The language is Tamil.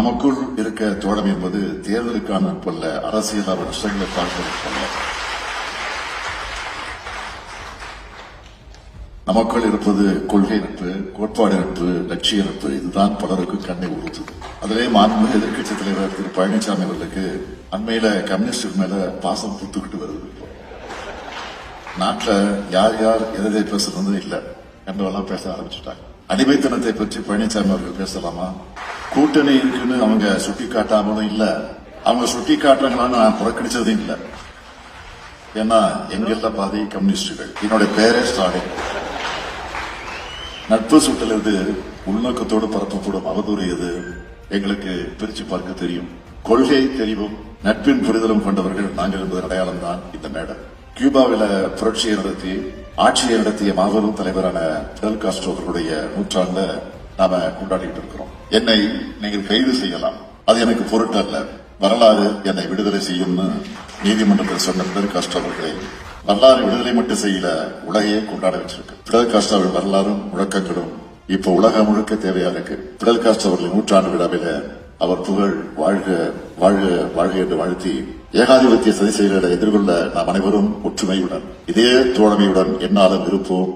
நமக்குள் இருக்க தோழமை என்பது தேர்தலுக்கான நட்பல்ல, அரசியல் விஷயங்களை பார்ப்பதற்கல்ல. நமக்குள் இருப்பது கொள்கை நட்பு, கோட்பாடு நட்பு, லட்சிய நட்பு. இதுதான் பலருக்கு கண்ணை உறுத்துது. அதிலே மாண்புமிகு எதிர்க்கட்சி தலைவர் திரு பழனிசாமி அவர்களுக்கு அண்மையில கம்யூனிஸ்ட் மேல பாசம் பூத்துக்கிட்டு வருது. நாட்டில் யார் யார் எதை பேசுறது இல்லை என்றெல்லாம் பேச ஆரம்பிச்சுட்டாங்க. அடிமைத்தனத்தை பற்றி பழனிசாமி அவர்கள் பேசலாமா? கூட்டணி இருக்குன்னு அவங்க சுட்டி காட்டாமலும் இல்ல, அவங்க சுட்டி காட்டுறாங்களான்னு நான் புறக்கணிச்சதும் இல்லை. ஏன்னா எங்கெல்ல பாதி கம்யூனிஸ்டுகள். என்னுடைய பேரே ஸ்டாலின். நட்பு சுட்டலது உள்நோக்கத்தோடு பரப்பப்படும் அவதூறு எது எங்களுக்கு பிரிச்சு பார்க்க தெரியும். கொள்கை தெரிவும் நட்பின் புரிதலும் கொண்டவர்கள் நாங்கள் என்பது அடையாளம் தான் இந்த மேடை. கியூபாவில புரட்சியை நடத்தி ஆட்சியை நடத்திய மாபெரும் தலைவரான பிடல் காஸ்ட்ரோ அவர்களுடைய நூற்றாண்ட நாம கொண்டாடிட்டு இருக்கிறோம். என்னை நீங்கள் கைது செய்யலாம், அது எனக்கு பொருட்டல்ல. வரலாறு என்னை விடுதலை செய்யும்னு நீதிமன்றத்தில் சொன்ன பிடல் காஸ்ட்ரோ அவர்களை வரலாறு விடுதலை மட்டும் செய்யல, உலகையே கொண்டாட வச்சிருக்கு. பிடல் காஸ்ட்ரோவின் வரலாறும் முழக்கங்களும் இப்ப உலகம் முழுக்க தேவையா இருக்கு. பிடல் காஸ்ட்ரோ அவர்களின் நூற்றாண்டு விழாவில அவர் புகழ் வாழ்க வாழ்க வாழ்க என்று வாழ்த்தி ஏகாதிபத்திய சதி செயல்களை எதிர்கொள்ள நாம் அனைவரும் ஒற்றுமையுடன் இதே தோழமையுடன் என்னாலும் இருப்போம்.